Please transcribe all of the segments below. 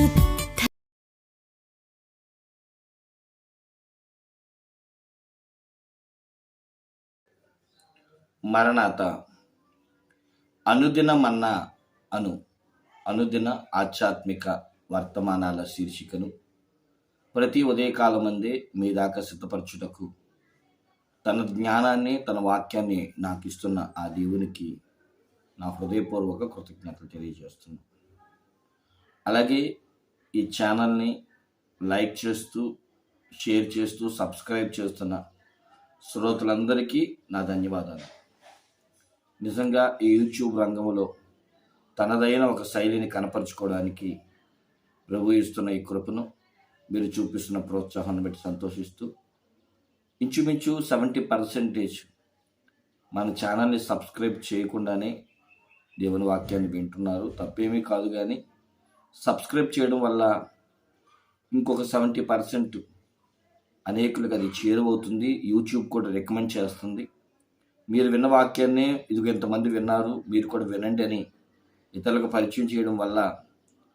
పరిశుద్ధ మరణాత అనుదిన మన్నా అనుదిన ఆధ్యాత్మిక వర్తమానాల శీర్షికను ప్రతి ఉదయకాలమందే మీ దాకా సిద్ధపరచుటకు తన జ్ఞానాన్ని తన వాక్యాన్ని నాకు ఇస్తున్న ఆ దేవునికి నా హృదయపూర్వక కృతజ్ఞతలు తెలియజేస్తున్నాను. అలాగే ఈ ఛానల్ని లైక్ చేస్తూ షేర్ చేస్తూ సబ్స్క్రైబ్ చేస్తున్న శ్రోతలందరికీ నా ధన్యవాదాలు. నిజంగా ఈ యూట్యూబ్ రంగంలో తనదైన ఒక శైలిని కనపరుచుకోవడానికి ప్రభు ఇస్తున్న ఈ కృపను, మీరు చూపిస్తున్న ప్రోత్సాహాన్ని బట్టి సంతోషిస్తూ ఇంచుమించు 70% మన ఛానల్ని సబ్స్క్రైబ్ చేయకుండానే దేవుని వాక్యాన్ని వింటున్నారు. తప్పేమీ కాదు, కానీ సబ్స్క్రైబ్ చేయడం వల్ల ఇంకొక 70% అనేకులకు అది చేరువవుతుంది. యూట్యూబ్ కూడా రికమెండ్ చేస్తుంది. మీరు విన్న వాక్యాన్ని ఇదిగో ఎంతమంది విన్నారు, మీరు కూడా వినండి అని ఇతరులకు పరిచయం చేయడం వల్ల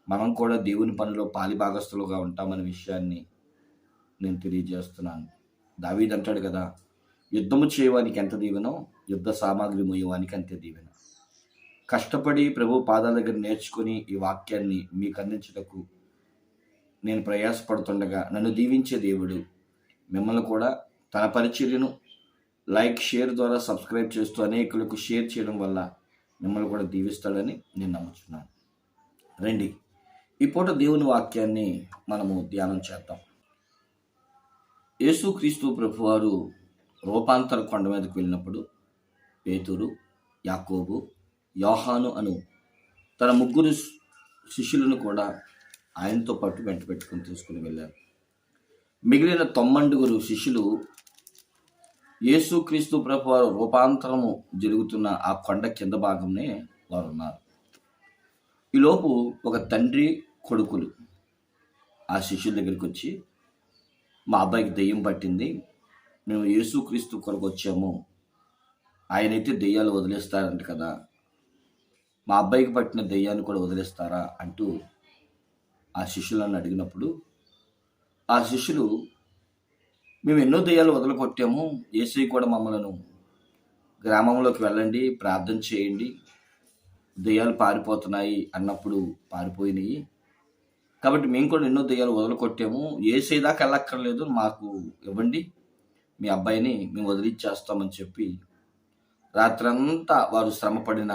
మనం కూడా దేవుని పనిలో పాలిభాగస్తులుగా ఉంటామనే విషయాన్ని నేను తెలియజేస్తున్నాను. దావీదు అంటాడు కదా, యుద్ధము చేయవానికి ఎంత దీవెనో యుద్ధ సామాగ్రి మోయవానికి అంతే దీవెన. కష్టపడి ప్రభు పాదాల దగ్గర నేర్చుకుని ఈ వాక్యాన్ని మీకు అందించటకు నేను ప్రయాసపడుతుండగా నన్ను దీవించే దేవుడు మిమ్మల్ని కూడా తన పరిచర్యను లైక్ షేర్ ద్వారా సబ్స్క్రైబ్ చేస్తూ అనేకులకు షేర్ చేయడం వల్ల మిమ్మల్ని కూడా దీవిస్తాడని నేను నమ్ముతున్నాను. రండి, ఈ పూట దేవుని వాక్యాన్ని మనము ధ్యానం చేద్దాం. యేసుక్రీస్తు ప్రభువారు రూపాంతర కొండ మీదకు వెళ్ళినప్పుడు పేతురు, యాకోబు, యోహాను అను తన 3 శిష్యులను కూడా ఆయనతో పాటు వెంట పెట్టుకుని తీసుకుని వెళ్ళారు. మిగిలిన 90 శిష్యులు యేసుక్రీస్తు ప్రభువారు రూపాంతరము జరుగుతున్న ఆ కొండ కింద భాగంనే వారు ఉన్నారు. ఈలోపు ఒక తండ్రి కొడుకులు ఆ శిష్యుల దగ్గరికి వచ్చి, మా అబ్బాయికి దెయ్యం పట్టింది, మేము యేసుక్రీస్తు కొరకు వచ్చాము, ఆయనైతే దెయ్యాలు వదిలేస్తారంట కదా, మా అబ్బాయికి పట్టిన దెయ్యాన్ని కూడా వదిలేస్తారా అంటూ ఆ శిష్యులను అడిగినప్పుడు ఆ శిష్యులు, మేము ఎన్నో దెయ్యాలు వదలగొట్టాము, యేసయ్య కూడా మమ్మలను గ్రామంలోకి వెళ్ళండి, ప్రార్థన చేయండి, దెయ్యాలు పారిపోతున్నాయి అన్నప్పుడు పారిపోయినాయి, కాబట్టి మేము కూడా ఎన్నో దెయ్యాలు వదలగొట్టాము, యేసయ్య దాకా వెళ్ళక్కర్లేదు, మాకు ఇవ్వండి, మీ అబ్బాయిని మేము వదిలిచ్చేస్తామని చెప్పి రాత్రంతా వారు శ్రమపడిన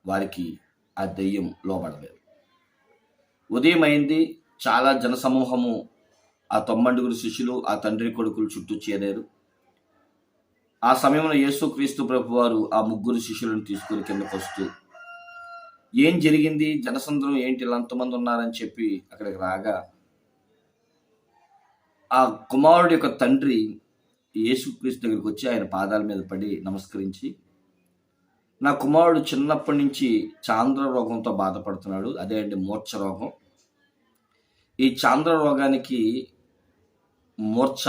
వారికి ఆ దెయ్యం లోబడలేదు. ఉదయం అయింది, చాలా జనసమూహము ఆ 90 శిష్యులు ఆ తండ్రి కొడుకులు చుట్టూ చేరారు. ఆ సమయంలో యేసుక్రీస్తు ప్రభువారు ఆ 3 శిష్యులను తీసుకుని కిందకు వస్తూ, ఏం జరిగింది, జనసంద్రం ఏంటి, ఇలా అంతమంది ఉన్నారని చెప్పి అక్కడికి రాగా ఆ కుమారుడి యొక్క తండ్రి యేసుక్రీస్తు దగ్గరికి వచ్చి ఆయన పాదాల మీద పడి నమస్కరించి, నా కుమారుడు చిన్నప్పటి నుంచి చాంద్ర రోగంతో బాధపడుతున్నాడు, అదే అండి మూర్ఛ రోగం. ఈ చాంద్ర రోగానికి మూర్ఛ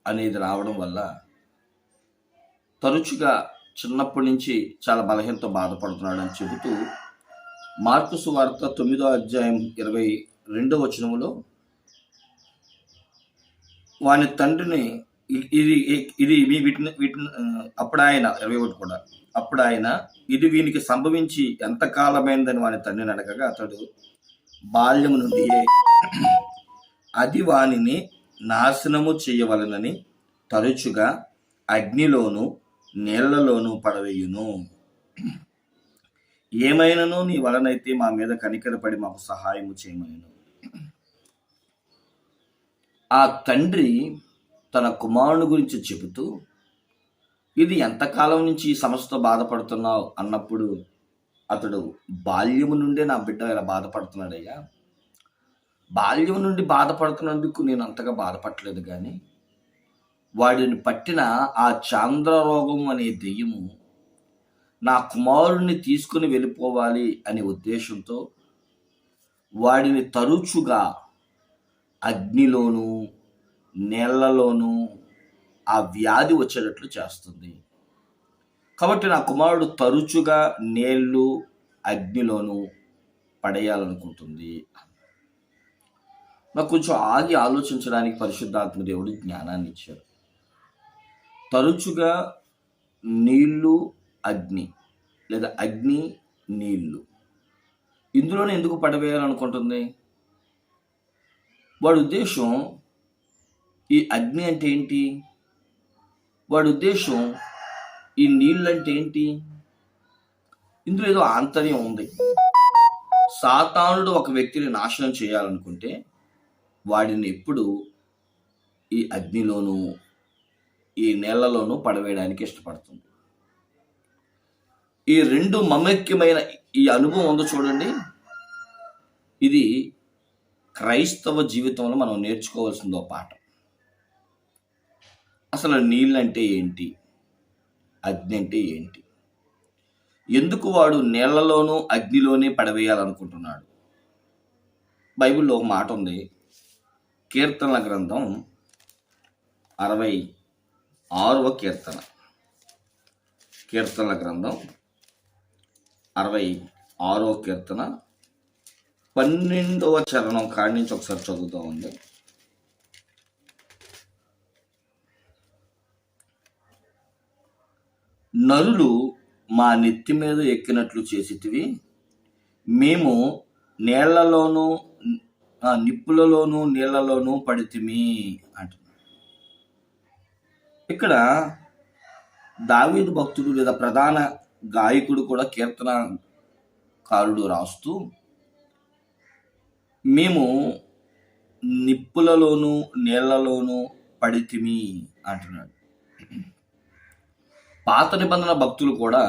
అనేది రావడం వల్ల తరచుగా చిన్నప్పటి నుంచి చాలా బలహీనతో బాధపడుతున్నాడు అని చెబుతూ మార్కు సువార్త 9వ అధ్యాయం 22వ వచనములో వాని తండ్రిని ఇది వీటిని అప్పుడు ఆయన 21 కూడా, అప్పుడు ఆయన ఇది వీనికి సంభవించి ఎంతకాలమైందని వాని తండ్రిని అడగగా అతడు బాల్యము నుండి అది వానిని నాశనము చేయవలనని తరచుగా అగ్నిలోను నీళ్లలోనూ పడవేయును, ఏమైనను నీ వలనైతే మా మీద కనికరపడి మాకు సహాయము చేయమను. ఆ తండ్రి తన కుమారుని గురించి చెబుతూ, ఇది ఎంతకాలం నుంచి ఈ సమస్యతో బాధపడుతున్నావు అన్నప్పుడు అతడు బాల్యము నుండే నా బిడ్డ ఇలా బాధపడుతున్నాడయ్యా, బాల్యం నుండి బాధపడుతున్నందుకు నేను అంతగా బాధపడలేదు, కానీ వాడిని పట్టిన ఆ చాంద్ర రోగం అనే దెయ్యము నా కుమారుడిని తీసుకుని వెళ్ళిపోవాలి అనే ఉద్దేశంతో వాడిని తరచుగా అగ్నిలోను నీళ్లలోనూ ఆ వ్యాధి వచ్చేటట్లు చేస్తుంది. కాబట్టి నా కుమారుడు తరచుగా నీళ్లు అగ్నిలోను పడేయాలనుకుంటుంది. నాకు కొంచెం ఆగి ఆలోచించడానికి పరిశుద్ధాత్మ దేవుడు జ్ఞానాన్ని ఇచ్చారు. తరచుగా నీళ్లు, అగ్ని లేదా అగ్ని, నీళ్లు ఇందులోనే ఎందుకు పడవేయాలనుకుంటుంది? వాడి ఉద్దేశం ఈ అగ్ని అంటే ఏంటి? వాడి ఉద్దేశం ఈ నీళ్ళు అంటే ఏంటి? ఇందులో ఏదో ఆంతర్యం ఉంది. సాతానుడు ఒక వ్యక్తిని నాశనం చేయాలనుకుంటే వాడిని ఎప్పుడు ఈ అగ్నిలోనూ ఈ నీళ్లలోనూ పడవేయడానికి ఇష్టపడుతుంది. ఈ రెండు మమేక్యమైన ఈ అనుభవం ఉందో చూడండి. ఇది క్రైస్తవ జీవితంలో మనం నేర్చుకోవాల్సిందో పాఠం. అసలు నీళ్ళంటే ఏంటి? అగ్ని అంటే ఏంటి? ఎందుకు వాడు నీళ్లలోనూ అగ్నిలోనే పడవేయాలనుకుంటున్నాడు? బైబిల్లో ఒక మాట ఉంది. కీర్తనల గ్రంథం 66వ కీర్తన. కీర్తనల గ్రంథం 66వ కీర్తన 12వ చరణం కాడి నుంచి ఒకసారి చదువుతూ ఉంది. నరులు మా నెత్తి మీద ఎక్కినట్లు చేసితివి, మేము నీళ్లలోనూ నిప్పులలోనూ నీళ్లలోనూ పడితిమి అంటున్నాడు. ఇక్కడ దావీదు భక్తుడు లేదా ప్రధాన గాయకుడు కూడా కీర్తనకారుడు రాస్తూ మేము నిప్పులలోనూ నీళ్లలోనూ పడితిమి అంటున్నాడు. పాత నిబంధన భక్తులు కూడా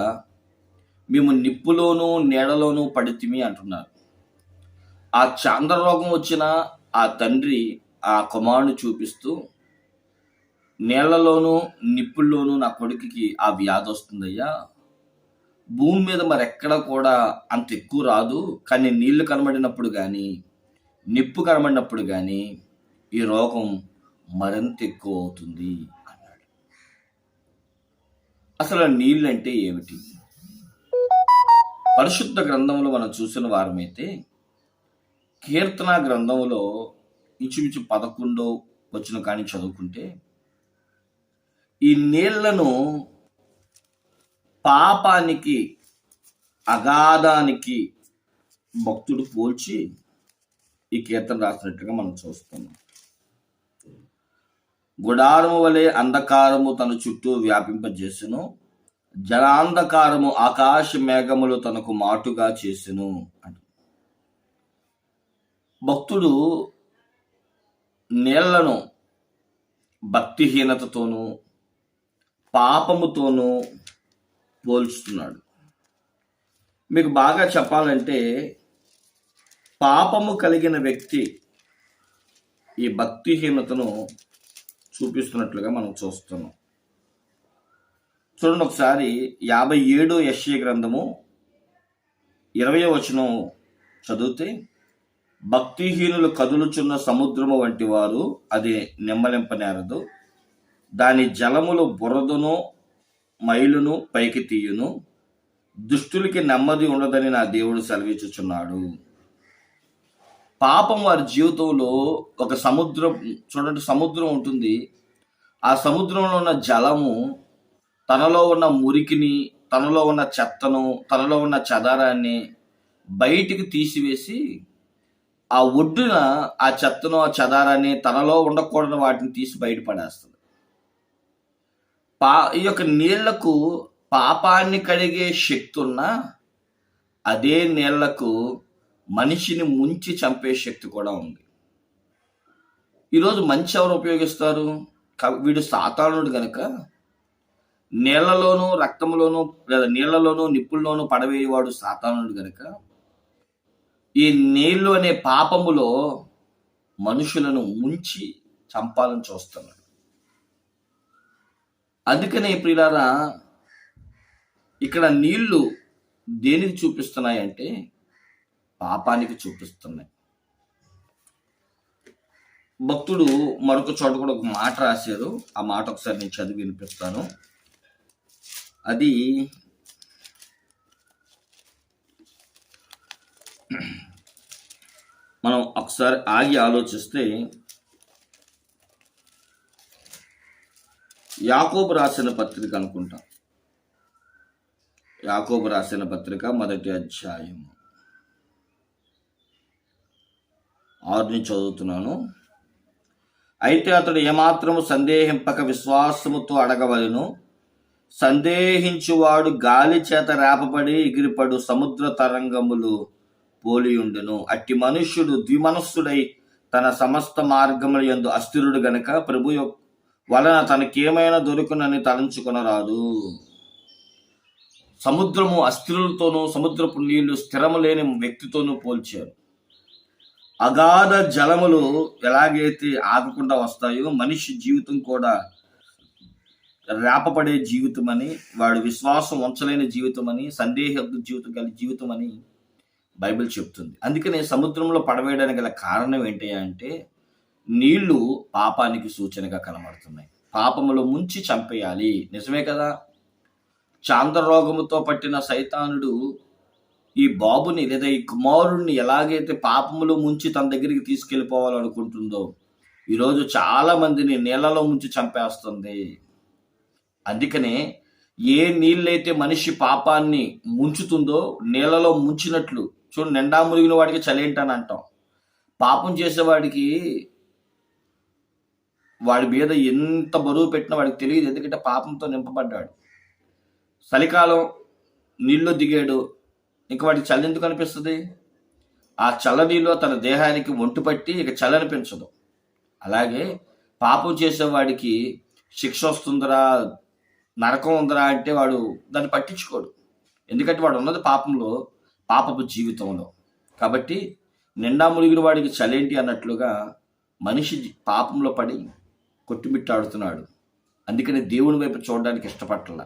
మేము నిప్పులోనూ నీడలోనూ పడితిమి అంటున్నారు. ఆ చాంద్రరోగం వచ్చిన ఆ తండ్రి ఆ కుమారుని చూపిస్తూ నీళ్లలోనూ నిప్పుల్లోనూ నా కొడుకుకి ఆ వ్యాధి వస్తుందయ్యా, భూమి మీద మరెక్కడ కూడా అంత ఎక్కువ రాదు, కానీ నీళ్లు కనబడినప్పుడు కానీ నిప్పు కనబడినప్పుడు కానీ ఈ రోగం మరింత ఎక్కువ అవుతుంది అన్నాడు. అసలు నీళ్ళు అంటే ఏమిటి? పరిశుద్ధ గ్రంథంలో మనం చూసిన వారమైతే కీర్తన గ్రంథంలో ఇంచుమించు 11వ వచనం కానీ చదువుకుంటే ఈ నీళ్లను పాపానికి, అగాధానికి భక్తుడు పోల్చి ఈ కీర్తన రాసినట్టుగా మనం చూస్తున్నాం. గుడారము వలె అంధకారము తన చుట్టూ వ్యాపింపజేసెను, జలాంధకారము ఆకాశ మేఘములు తనకు మాటుగా చేసెను అంట. భక్తుడు నీళ్లను భక్తిహీనతతోనూ పాపముతోనూ పోల్చుతున్నాడు. మీకు బాగా చెప్పాలంటే పాపము కలిగిన వ్యక్తి ఈ భక్తిహీనతను చూపిస్తున్నట్లుగా మనం చూస్తున్నాం. చూడండి ఒకసారి 57 యెషయా గ్రంథము 20వ వచనం చదివితే, భక్తిహీనులు కదులుచున్న సముద్రము వంటి వారు అది నెమ్మలింపనేరదు, దాని జలములు బురదను మైలును పైకి తీయును, దుష్టులకి నెమ్మది ఉండదని నా దేవుడు సెలవిచ్చుచున్నాడు. పాపం వారి జీవితంలో ఒక సముద్రం, చూడండి సముద్రం ఉంటుంది. ఆ సముద్రంలో ఉన్న జలము తనలో ఉన్న మురికిని, తనలో ఉన్న చెత్తను, తనలో ఉన్న చెదారాన్ని బయటికి తీసివేసి ఆ ఒడ్డున ఆ చెత్తను, ఆ చెదారాన్ని, తనలో ఉండకూడని వాటిని తీసి బయటపడేస్తుంది. ఈ యొక్క నీళ్లకు పాపాన్ని కడిగే శక్తి ఉన్నా అదే నీళ్లకు మనిషిని ముంచి చంపే శక్తి కూడా ఉంది. ఈరోజు మంచి ఎవరు ఉపయోగిస్తారు? వీడు సాతానుడు గనక నీళ్లలోనూ రక్తంలోనూ లేదా నీళ్లలోనూ నిప్పుల్లోనూ పడవేయవాడు సాతానుడు గనక ఈ నీళ్లు అనే పాపములో మనుషులను ముంచి చంపాలని చూస్తున్నాడు. అందుకనే ప్రియులారా, ఇక్కడ నీళ్లు దేనికి చూపిస్తున్నాయంటే పాపానికి చూపిస్తున్నాయి. భక్తుడు మరొక చోట కూడా ఒక మాట రాశారు. ఆ మాట ఒకసారి నేను చదివి వినిపిస్తాను. అది మనం ఒకసారి ఆగి ఆలోచిస్తే యాకోబు రాసిన పత్రిక అనుకుంటాం. యాకోబు రాసిన పత్రిక 1వ అధ్యాయం 6 నుంచి చదువుతున్నాను. అయితే అతడు ఏమాత్రము సందేహింపక విశ్వాసముతో అడగవలెను. సందేహించువాడు గాలి చేత రేపబడి ఎగిరిపడు సముద్ర తరంగములు పోలియుండును. అట్టి మనుష్యుడు ద్విమనస్సుడై తన సమస్త మార్గముల యందు అస్థిరుడు గనుక ప్రభు వలన తనకేమైనా దొరుకునని తలంచుకొనరాదు. సముద్రము అస్థిరులతోనూ సముద్రపు నీళ్లు స్థిరము లేని వ్యక్తితోనూ పోల్చారు. అగాధ జలములు ఎలాగైతే ఆగకుండా వస్తాయో మనిషి జీవితం కూడా రేపపడే జీవితం అని, వాడు విశ్వాసం ఉంచలేని జీవితం అని, సందేహ జీవితం కలిగి జీవితం అని బైబిల్ చెప్తుంది. అందుకనే సముద్రంలో పడవేయడానికి గల కారణం ఏంటి అంటే నీళ్లు పాపానికి సూచనగా కనబడుతున్నాయి. పాపములో ముంచి చంపేయాలి. నిజమే కదా. చాంద్రరోగముతో పట్టిన సైతానుడు ఈ బాబుని లేదా ఈ కుమారుణ్ణి ఎలాగైతే పాపములో ముంచి తన దగ్గరికి తీసుకెళ్ళిపోవాలనుకుంటుందో ఈరోజు చాలా మందిని నీళ్లలో ముంచి చంపేస్తుంది. అందుకనే ఏ నీళ్ళైతే మనిషి పాపాన్ని ముంచుతుందో నీళ్లలో ముంచినట్లు చూడు. నిండా మునిగిన వాడికి చలేంటని అంటాం. పాపం చేసేవాడికి వాడి మీద ఎంత బరువు పెట్టినా వాడికి తెలియదు. ఎందుకంటే పాపంతో నింపబడ్డాడు. చలికాలం నీళ్ళు దిగాడు, ఇంక వాడికి చలి ఎందుకు అనిపిస్తుంది? ఆ చల్లనీళ్ళు తన దేహానికి ఒంటు పట్టి ఇక చలి అనిపించదు. అలాగే పాపం చేసేవాడికి శిక్ష వస్తుందరా, నరకం ఉందరా అంటే వాడు దాన్ని పట్టించుకోడు. ఎందుకంటే వాడు ఉన్నది పాపంలో, పాపపు జీవితంలో. కాబట్టి నిండా మునిగిన వాడికి చలేంటి అన్నట్లుగా మనిషి పాపంలో పడి కొట్టుమిట్టాడుతున్నాడు. అందుకని దేవుని వైపు చూడడానికి ఇష్టపడాల.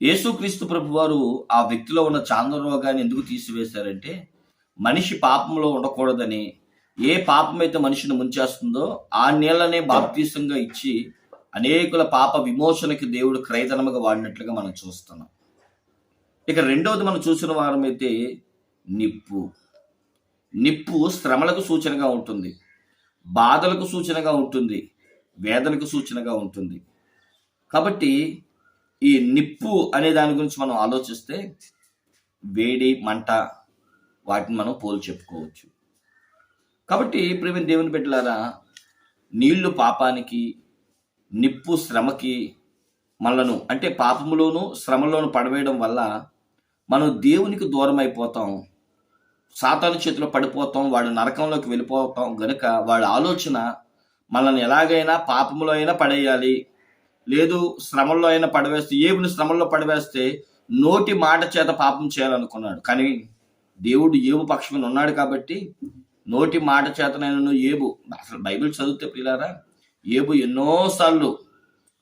యేసుక్రీస్తు ప్రభు వారు ఆ వ్యక్తిలో ఉన్న చాంద్రరోగాన్ని ఎందుకు తీసివేశారంటే మనిషి పాపంలో ఉండకూడదని. ఏ పాపమైతే మనిషిని ముంచేస్తుందో ఆ నీళ్ళనే బాప్తీసంగా ఇచ్చి అనేకుల పాప విమోచనకి దేవుడు క్రయధనముగా వాడినట్లుగా మనం చూస్తున్నాం. ఇక రెండవది మనం చూసిన వారమైతే నిప్పు. నిప్పు శ్రమలకు సూచనగా ఉంటుంది, బాధలకు సూచనగా ఉంటుంది, వేదనకు సూచనగా ఉంటుంది. కాబట్టి ఈ నిప్పు అనే దాని గురించి మనం ఆలోచిస్తే వేడి, మంట, వాటిని మనం పోల్చి చెప్పుకోవచ్చు. కాబట్టి ప్రియమైన దేవుని బిడ్డలారా, నీళ్లు పాపానికి, నిప్పు శ్రమకి మనలను అంటే పాపములోను శ్రమలోను పడవేయడం వల్ల మనం దేవునికి దూరం అయిపోతాం, సాతాను చేతిలో పడిపోతాం, వాడు నరకంలోకి వెళ్ళిపోతాం. గనుక వాడి ఆలోచన మనల్ని ఎలాగైనా పాపములో అయినా పడేయాలి, లేదు శ్రమల్లో అయినా పడవేస్తే. ఏబుని శ్రమల్లో పడవేస్తే నోటి మాట చేత పాపం చేయాలనుకున్నాడు. కానీ దేవుడు ఏబు పక్షమున ఉన్నాడు కాబట్టి నోటి మాట చేతనైనా ఏబు, అసలు బైబిల్ చదివితే పిల్లారా, ఏబు ఎన్నోసార్లు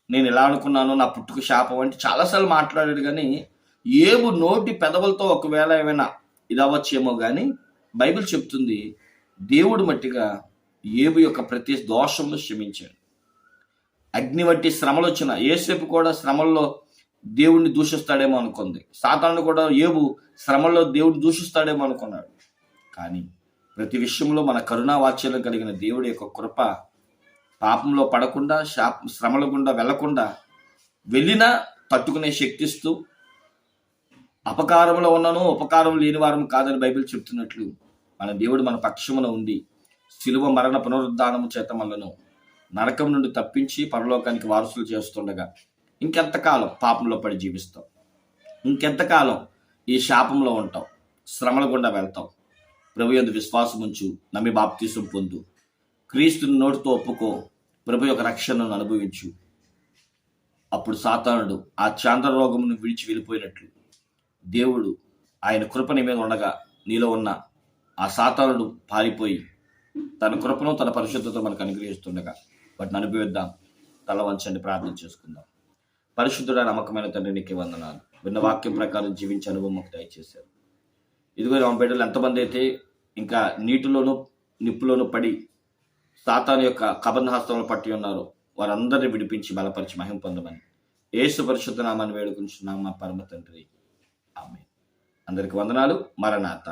నేను ఎలా అనుకున్నాను, నా పుట్టుక శాపం అంటే చాలాసార్లు మాట్లాడాడు. కానీ ఏబు నోటి పెదవులతో ఒకవేళ ఏమైనా ఇది అవ్వచ్చేమో. కానీ బైబిల్ చెప్తుంది దేవుడు మట్టిగా ఏబు యొక్క ప్రతి దోషంలో క్షమించాడు. అగ్ని వంటి శ్రమలు వచ్చిన యేసేపు కూడా శ్రమల్లో దేవుణ్ణి దూషిస్తాడేమో అనుకుంది. సాతాను కూడా ఏబు శ్రమల్లో దేవుడిని దూషిస్తాడేమో అనుకున్నాడు. కానీ ప్రతి విషయంలో మన కరుణా వాత్సల్యం కలిగిన దేవుడి యొక్క కృప పాపంలో పడకుండా, శ్రమల గుండా వెళ్లకుండా, వెళ్ళినా తట్టుకునే శక్తిస్తూ, అపకారంలో ఉన్నను ఉపకారం లేని వారం కాదని బైబిల్ చెప్తున్నట్లు మన దేవుడు మన పక్షమున ఉండి శిలువ మరణ పునరుద్ధానము చేత మనలను నరకం నుండి తప్పించి పరలోకానికి వారసులు చేస్తుండగా ఇంకెంతకాలం పాపంలో పడి జీవిస్తాం? ఇంకెంతకాలం ఈ శాపంలో ఉంటాం, శ్రమల గుండా వెళ్తాం? ప్రభు యందు విశ్వాసం ఉంచు, నమ్మి బాప్తీసం పొందు, క్రీస్తుని నోటితో ఒప్పుకో, ప్రభు యొక్క రక్షణను అనుభవించు. అప్పుడు సాతానుడు ఆ చాంద్ర రోగమును విడిచి వెళ్ళిపోయినట్లు దేవుడు ఆయన కృపని మీద ఉండగా నీలో ఉన్న ఆ సాతానుడు పారిపోయి తన కృపను తన పరిశుద్ధతను మనకు అనుగ్రహిస్తుండగా వాటిని అనుభవిద్దాం. తల వంచండి, ప్రార్థన చేసుకుందాం. పరిశుద్ధుడ నమ్మకమైన తండ్రి, నీకే వందనాలు. విన్న వాక్యం ప్రకారం జీవించే అనుభవం మాకు దయచేశారు. ఇదిగో మా బిడ్డలు ఎంతమంది అయితే ఇంకా నీటిలోనూ నిప్పులోనూ పడి సాతాను యొక్క కబంధ హస్తంలో పట్టి ఉన్నారో వారందరినీ విడిపించి బలపరిచి మహిమ పొందమని యేసు పరిశుద్ధ నామాన్ని వేడుకుంటున్నాం మా పరమ తండ్రి. ఆమేన్. అందరికి వందనాలు. మరణాత.